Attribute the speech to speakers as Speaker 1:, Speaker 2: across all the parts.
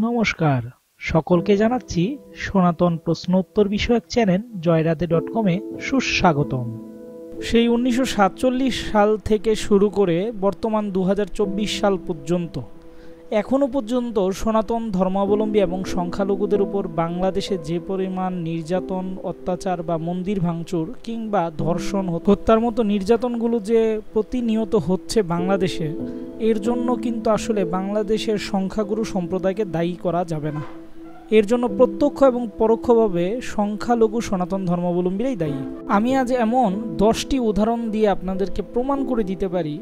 Speaker 1: নমস্কার, সকলকে জানাচ্ছি সনাতন প্রশ্ন উত্তর বিষয়ক চ্যানেল জয়রাধে.com-এ সুস্বাগতম। সেই 1947 সাল থেকে শুরু করে বর্তমান 2024 সাল পর্যন্ত এখনও পর্যন্ত সনাতন ধর্মাবলম্বী এবং সংখ্যালঘুদের উপর বাংলাদেশে যে পরিমাণ নির্যাতন, অত্যাচার বা মন্দির ভাঙচুর কিংবা ধর্ষণ, হত্যার মতো নির্যাতনগুলো যে প্রতিনিয়ত হচ্ছে বাংলাদেশে, এর জন্য কিন্তু আসলে বাংলাদেশের সংখ্যাগুরু সম্প্রদায়কে দায়ী করা যাবে না। এর জন্য প্রত্যক্ষ এবং পরোক্ষভাবে সংখ্যালঘু সনাতন ধর্মাবলম্বীরাই দায়ী। আমি আজ এমন 10টি উদাহরণ দিয়ে আপনাদেরকে প্রমাণ করে দিতে পারি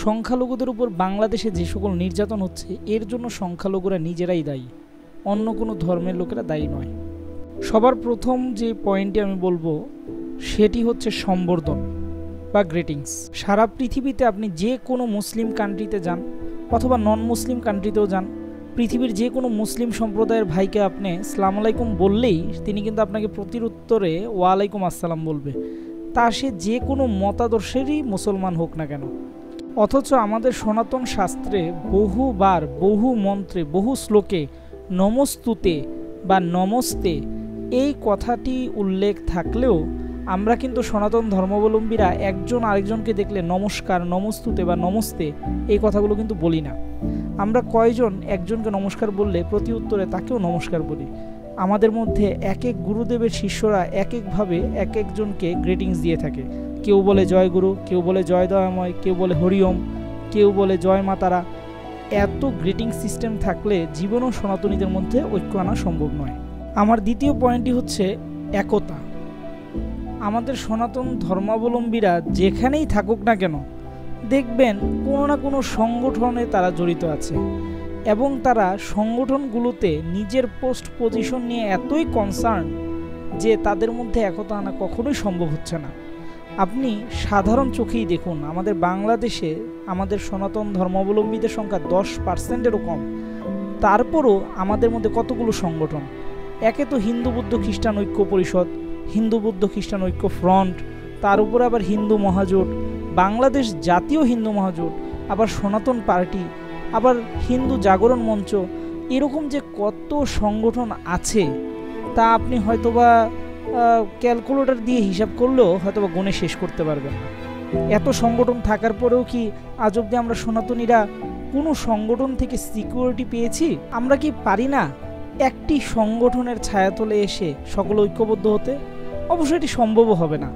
Speaker 1: সংখ্যালঘুদের উপর বাংলাদেশে যে সকল নির্যাতন হচ্ছে এর জন্য সংখ্যালঘুরা নিজেরাই দায়ী, অন্য কোনো ধর্মের লোকেরা দায়ী নয়। সবার প্রথম যে পয়েন্টটি আমি বলবো সেটি হচ্ছে সম্বর্ধন বা গ্রিটিংস। সারা পৃথিবীতে আপনি যে কোনো মুসলিম কান্ট্রিতে যান অথবা নন মুসলিম কান্ট্রিতেও যান, পৃথিবীর যে কোনো মুসলিম সম্প্রদায়ের ভাইকে আপনি আসসালামু আলাইকুম বললেই তিনি কিন্তু আপনাকে প্রতিউত্তরে ওয়ালাইকুম আসসালাম বলবে, তা সে যে কোনো মতাদর্শেরই মুসলমান হোক না কেন। অথচ আমাদের সনাতন শাস্ত্রে বহুবার, বহু মন্ত্রে, বহু শ্লোকে নমস্তুতে বা নমস্তে এই কথাটি উল্লেখ থাকলেও আমরা কিন্তু সনাতন ধর্মাবলম্বীরা একজন আরেকজনকে দেখলে নমস্কার, নমস্তুতে বা নমস্তে এই কথাগুলো কিন্তু বলি না। আমরা কয়জন একজনকে নমস্কার বললে প্রতি উত্তরে তাকেও নমস্কার বলি। আমাদের মধ্যে এক এক গুরুদেবের শিষ্যরা এক একভাবে এক একজনকে গ্রিটিংস দিয়ে থাকে। কেউ বলে জয় গুরু, কেউ বলে জয় দয়াময়, কেউ বলে হরিওম, কেউ বলে জয় মাতারা। এত গ্রিটিং সিস্টেম থাকলে জীবন ও সনাতনীদের মধ্যে ঐক্য আনা সম্ভব নয়। আমার দ্বিতীয় পয়েন্টটি হচ্ছে একতা। আমাদের সনাতন ধর্মাবলম্বীরা যেখানেই থাকুক না কেন দেখবেন কোনো না কোনো সংগঠনে তারা জড়িত আছে এবং তারা সংগঠনগুলোতে নিজের পোস্ট পজিশন নিয়ে এতই কনসার্ন যে তাদের মধ্যে একতা আনা কখনোই সম্ভব হচ্ছে না। আপনি সাধারণ চোখেই দেখুন, আমাদের বাংলাদেশে আমাদের সনাতন ধর্মাবলম্বীদের সংখ্যা 10%-এরও কম, তারপরও আমাদের মধ্যে কতগুলো সংগঠন। একে তো হিন্দু বৌদ্ধ খ্রিস্টান ঐক্য পরিষদ, হিন্দু বৌদ্ধ খ্রিস্টান ঐক্য ফ্রন্ট, তার উপরে আবার হিন্দু মহাজোট, বাংলাদেশ জাতীয় হিন্দু মহাজোট, আবার সনাতন পার্টি, আবার হিন্দু জাগরণ মঞ্চ, এরকম যে কত সংগঠন আছে তা আপনি হয়তোবা ক্যালকুলেটর দিয়ে হিসাব করলেও হয়তোবা গুণে শেষ করতে পারবেন না। এত সংগঠন থাকার পরেও কি আজ অবধি আমরা সনাতনীরা কোনো সংগঠন থেকে সিকিউরিটি পেয়েছি? আমরা কি পারি না একটি সংগঠনের ছায়াতলে এসে সকলে ঐক্যবদ্ধ হতে? অবশ্যই এটি সম্ভবও হবে না।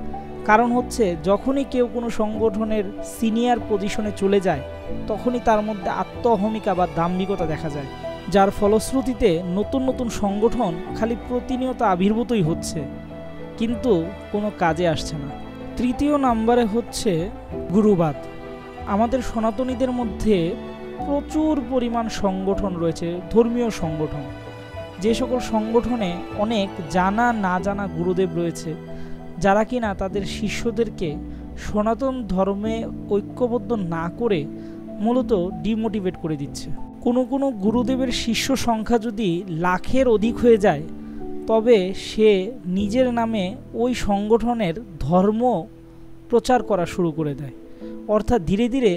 Speaker 1: কারণ হচ্ছে যখনই কেউ কোনো সংগঠনের সিনিয়র পজিশনে চলে যায় তখনই তার মধ্যে আত্ম অহমিকা বা দাম্ভিকতা দেখা যায়, যার ফলশ্রুতিতে নতুন নতুন সংগঠন খালি প্রতিনিয়ত আবির্ভূতই হচ্ছে কিন্তু কোনো কাজে আসছে না। তৃতীয় নাম্বারে হচ্ছে গুরুবাদ। আমাদের সনাতনীদের মধ্যে প্রচুর পরিমাণ সংগঠন রয়েছে, ধর্মীয় সংগঠন, যে সকল সংগঠনে অনেক জানা না জানা গুরুদেব রয়েছে যারা কিনা তাদের শিষ্যদেরকে সনাতন ধর্মে ঐক্যবদ্ধ না করে মূলত ডিমোটিভেট করে দিচ্ছে। কোনো কোনো গুরুদেবের শিষ্য সংখ্যা যদি লাখের অধিক হয়ে যায় তবে সে নিজের নামে ওই সংগঠনের ধর্ম প্রচার করা শুরু করে দেয়, অর্থাৎ ধীরে ধীরে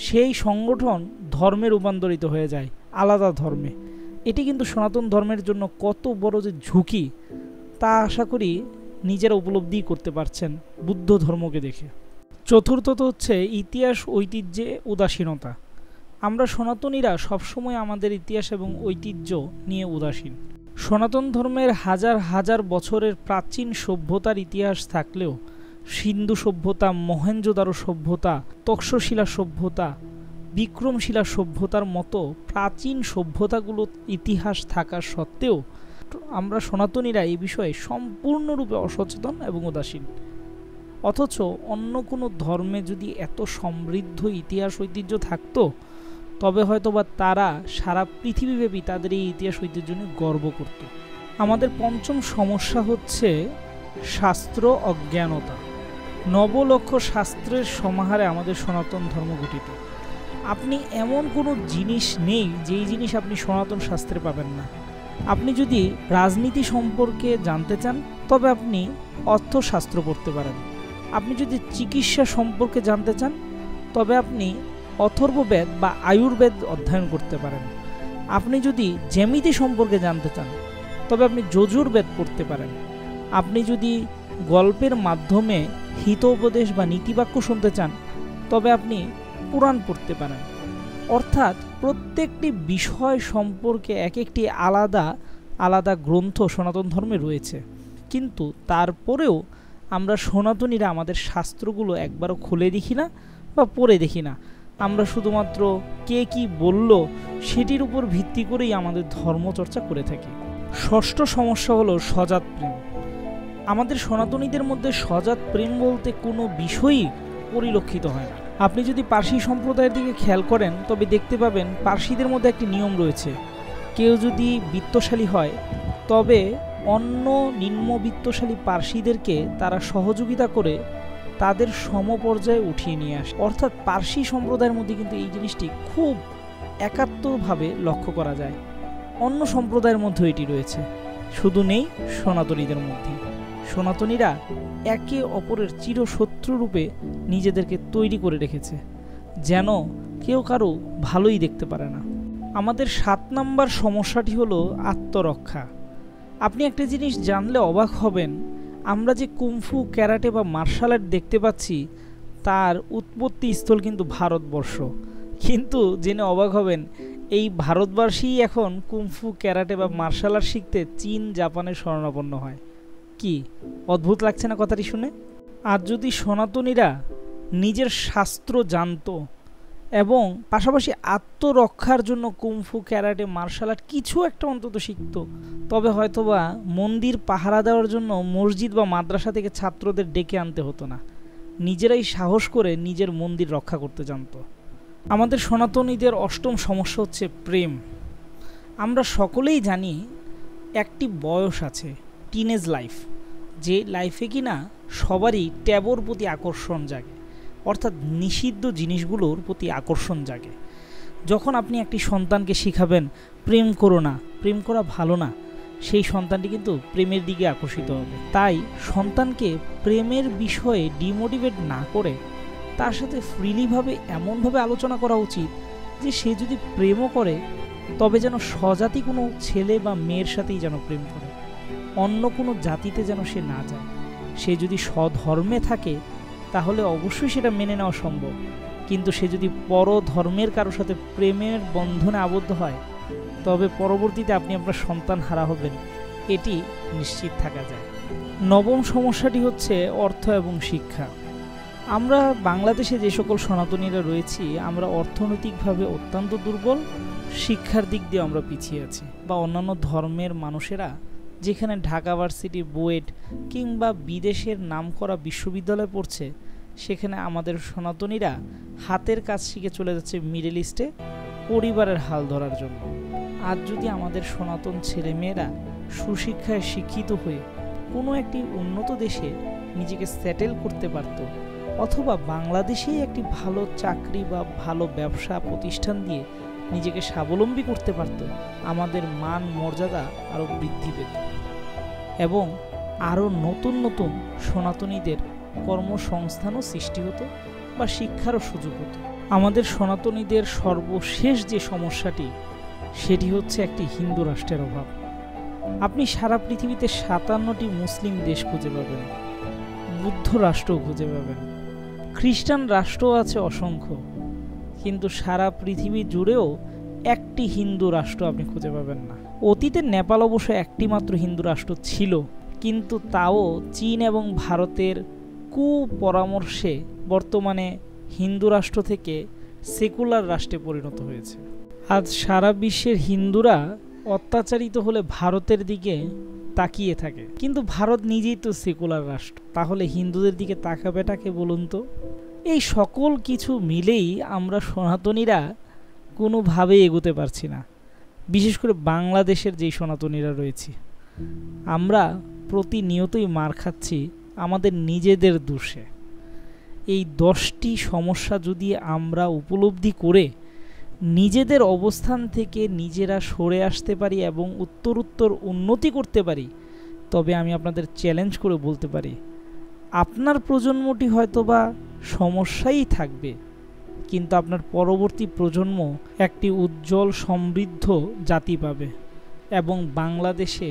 Speaker 1: সেই সংগঠন ধর্মে রূপান্তরিত হয়ে যায়, আলাদা ধর্মে। এটি কিন্তু সনাতন ধর্মের জন্য কত বড় যে ঝুঁকি তা আশা করি নিজেরা উপলব্ধি করতে পারছেন বুদ্ধ ধর্মকে দেখে। চতুর্থত হচ্ছে ইতিহাস ঐতিহ্যে উদাসীনতা। আমরা সনাতনীরা সবসময় আমাদের ইতিহাস এবং ঐতিহ্য নিয়ে উদাসীন। সনাতন ধর্মের হাজার হাজার বছরের প্রাচীন সভ্যতার ইতিহাস থাকলেও সিন্ধু সভ্যতা, মহেঞ্জোদারো সভ্যতা, তক্ষশিলা সভ্যতা, বিক্রমশিলা সভ্যতার মতো প্রাচীন সভ্যতাগুলোর ইতিহাস থাকা সত্ত্বেও আমরা সনাতনীরা এই বিষয়ে সম্পূর্ণরূপে অসচেতন এবং উদাসীন। অথচ অন্য কোনো ধর্মে যদি এত সমৃদ্ধ ইতিহাস ঐতিহ্য থাকতো তবে হয়তোবা তারা সারা পৃথিবীব্যাপী তাদের এই ইতিহাস ঐতিহ্য নিয়ে গর্ব করত। আমাদের পঞ্চম সমস্যা হচ্ছে শাস্ত্র অজ্ঞানতা। 9 লক্ষ শাস্ত্রের সমাহারে আমাদের সনাতন ধর্ম গঠিত। আপনি এমন কোনো জিনিস নেই যেই জিনিস আপনি সনাতন শাস্ত্রে পাবেন না। আপনি যদি রাজনীতি সম্পর্কে জানতে চান তবে আপনি অর্থশাস্ত্র পড়তে পারেন। আপনি যদি চিকিৎসা সম্পর্কে জানতে চান তবে আপনি অথর্ববেদ বা আয়ুর্বেদ অধ্যয়ন করতে পারেন। আপনি যদি জ্যামিতি সম্পর্কে জানতে চান তবে আপনি যজুর্বেদ পড়তে পারেন। আপনি যদি গল্পের মাধ্যমে হিতোপদেশ বা নীতিবাক্য শুনতে চান তবে আপনি পুরাণ পড়তে পারেন। অর্থাৎ প্রত্যেকটি বিষয় সম্পর্কে এক একটি আলাদা আলাদা গ্রন্থ সনাতন ধর্মে রয়েছে, কিন্তু তারপরেও আমরা সনাতনীরা আমাদের শাস্ত্রগুলো একবারও খুলে দেখি না বা পড়ে দেখি না। আমরা শুধুমাত্র কে কি বলল সেটির উপর ভিত্তি করেই আমাদের ধর্মচর্চা করে থাকি। ষষ্ঠ সমস্যা হলো সজাত প্রেম। আমাদের সনাতনীদের মধ্যে সজাত প্রেম বলতে কোনো বিষয়ই পরিলক্ষিত হয় না। আপনি যদি পার্সি সম্প্রদায়ের দিকে খেয়াল করেন তবে দেখতে পাবেন পার্সিদের মধ্যে একটি নিয়ম রয়েছে, কেউ যদি বিত্তশালী হয় তবে অন্য নিম্নবিত্তশালী পার্সিদেরকে তারা সহযোগিতা করে তাদের সমপর্যায়ে উঠিয়ে নিয়ে আসে। অর্থাৎ পার্সি সম্প্রদায়ের মধ্যে কিন্তু এই জিনিসটি খুব একাত্মভাবে লক্ষ্য করা যায়। অন্য সম্প্রদায়ের মধ্যে এটি রয়েছে, শুধু নেই সনাতনীদের মধ্যে। সনাতনীরা একে অপরের চিরশত্রু রূপে নিজেদেরকে তৈরি করে রেখেছে, যেন কেউ কারো ভালোই দেখতে পারে না। আমাদের 7 নম্বর সমস্যাটি হলো আত্মরক্ষা। আপনি একটা জিনিস জানলে অবাক হবেন, আমরা যে কুমফু, ক্যারাটে বা মার্শাল আর্ট দেখতে পাচ্ছি তার উৎপত্তি স্থল কিন্তু ভারতবর্ষ। কিন্তু জেনে অবাক হবেন এই ভারতবর্ষেই এখন কুমফু, ক্যারাটে বা মার্শাল আর্ট শিখতে চীন, জাপানের শরণাপন্ন হয়। কি অদ্ভুত লাগছে না কথাটি শুনে? আর যদি সনাতনীরা নিজের শাস্ত্র জানতো এবং পাশাপাশি আত্মরক্ষার জন্য কুমফু, ক্যারাটে, মার্শাল আর্ট কিছু একটা অন্তত শিখত, তবে হয়তোবা মন্দির পাহারা দেওয়ার জন্য মসজিদ বা মাদ্রাসা থেকে ছাত্রদের ডেকে আনতে হতো না, নিজেরাই সাহস করে নিজের মন্দির রক্ষা করতে জানতো। আমাদের সনাতনীদের 8ম সমস্যা হচ্ছে প্রেম। আমরা সকলেই জানি একটি বয়স আছে, টিনেজ লাইফ, যে লাইফে কিনা সবারই ট্যাবুর প্রতি আকর্ষণ জাগে, অর্থাৎ নিষিদ্ধ জিনিসগুলোর প্রতি আকর্ষণ জাগে। যখন আপনি একটি সন্তানকে শিখাবেন প্রেম করো না, প্রেম করা ভালো না, সেই সন্তানটি কিন্তু প্রেমের দিকে আকর্ষিত হবে। তাই সন্তানকে প্রেমের বিষয়ে ডিমোটিভেট না করে তার সাথে ফ্রিলিভাবে এমনভাবে আলোচনা করা উচিত যে সে যদি প্রেমও করে তবে যেন স্বজাতি কোনো ছেলে বা মেয়ের সাথেই যেন প্রেম করে, অন্য কোনো জাতিতে যেন সে না যায়। সে যদি স্বধর্মে থাকে তাহলে অবশ্যই সেটা মেনে নেওয়া সম্ভব, কিন্তু সে যদি পরধর্মের কারোর সাথে প্রেমের বন্ধনে আবদ্ধ হয় তবে পরবর্তীতে আপনি আপনার সন্তান হারা হবেন, এটি নিশ্চিত থাকা যায়। 9ম সমস্যাটি হচ্ছে অর্থ এবং শিক্ষা। আমরা বাংলাদেশে যে সকল সনাতনীরা রয়েছি আমরা অর্থনৈতিকভাবে অত্যন্ত দুর্বল, শিক্ষার দিক দিয়ে আমরা পিছিয়ে আছি। বা অন্যান্য ধর্মের মানুষেরা যেখানে ঢাকা ভার্সিটি, বুয়েট কিংবা বিদেশের নামকরা বিশ্ববিদ্যালয়ে পড়ছে, সেখানে আমাদের সনাতনীরা হাতের কাজ শিখে চলে যাচ্ছে মিডল ইস্টে পরিবারের হাল ধরার জন্য। আজ যদি আমাদের সনাতন ছেলেমেয়েরা সুশিক্ষায় শিক্ষিত হয়ে কোনো একটি উন্নত দেশে নিজেকে সেটেল করতে পারত, অথবা বাংলাদেশেই একটি ভালো চাকরি বা ভালো ব্যবসা প্রতিষ্ঠান দিয়ে নিজেকে স্বাবলম্বী করতে পারত, আমাদের মান মর্যাদা আরও বৃদ্ধি পেত এবং আরও নতুন নতুন সনাতনীদের কর্মসংস্থানও সৃষ্টি হতো বা শিক্ষারও সুযোগ হতো। আমাদের সনাতনীদের সর্বশেষ যে সমস্যাটি সেটি হচ্ছে একটি হিন্দু রাষ্ট্রের অভাব। আপনি সারা পৃথিবীতে 57টি মুসলিম দেশ খুঁজে পাবেন, বুদ্ধ রাষ্ট্রও খুঁজে পাবেন, খ্রিস্টান রাষ্ট্রও আছে অসংখ্য, কিন্তু সারা পৃথিবী জুড়েও একটি হিন্দু রাষ্ট্র আপনি খুঁজে পাবেন না। অতীতে নেপাল অবশ্য একটি মাত্র হিন্দু রাষ্ট্র ছিল, কিন্তু তাও চীন এবং ভারতের কুপরামর্শে বর্তমানে হিন্দু রাষ্ট্র থেকে সেকুলার রাষ্ট্রে পরিণত হয়েছে। আজ সারা বিশ্বের হিন্দুরা অত্যাচারিত হলে ভারতের দিকে তাকিয়ে থাকে, কিন্তু ভারত নিজেই তো সেকুলার রাষ্ট্র, তাহলে হিন্দুদের দিকে তাকাবেটাকে বলুন তো? এই সকল কিছু মিলেই আমরা সনাতনীরা কোনোভাবেই এগোতে পারছি না। বিশেষ করে বাংলাদেশের যেই সনাতনীরা রয়েছি আমরা প্রতিনিয়তই মার খাচ্ছি আমাদের নিজেদের দোষে। এই 10টি সমস্যা যদি আমরা উপলব্ধি করে নিজেদের অবস্থান থেকে নিজেরা সরে আসতে পারি এবং উত্তরোত্তর উন্নতি করতে পারি, তবে আমি আপনাদের চ্যালেঞ্জ করে বলতে পারি আপনার প্রজন্মটি হয়তোবা সমস্যাই থাকবে, কিন্তু আপনার পরবর্তী প্রজন্ম একটি উজ্জ্বল সমৃদ্ধ জাতি পাবে এবং বাংলাদেশে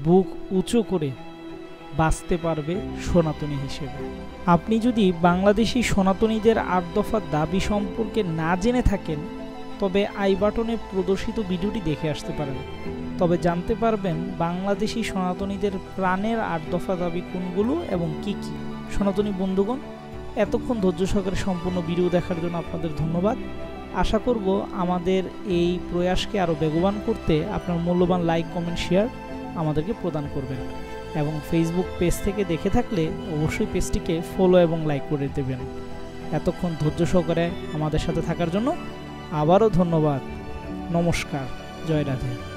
Speaker 1: বুক উঁচু করে বাঁচতে পারবে সনাতনী হিসেবে। আপনি যদি বাংলাদেশি সনাতনীদের ৮ দফা দাবি সম্পর্কে না জেনে থাকেন তবে আই বাটনে প্রদর্শিত ভিডিওটি দেখে আসতে পারেন। তবে জানতে পারবেন বাংলাদেশি সনাতনীদের প্রাণের ৮ দফা দাবি কোনগুলো এবং কি কি। সনাতনী বন্ধুগণ, এতক্ষণ ধৈর্য সহকারে সম্পূর্ণ ভিডিও দেখার জন্য আপনাদের ধন্যবাদ। আশা করব আমাদের এই প্রয়াসকে আরও বেগবান করতে আপনার মূল্যবান লাইক, কমেন্ট, শেয়ার আমাদেরকে প্রদান করবেন এবং ফেসবুক পেজ থেকে দেখে থাকলে অবশ্যই পেজটিকে ফলো এবং লাইক করে দেবেন। এতক্ষণ ধৈর্য সহকারে আমাদের সাথে থাকার জন্য আবারও ধন্যবাদ। নমস্কার। জয় রাধে।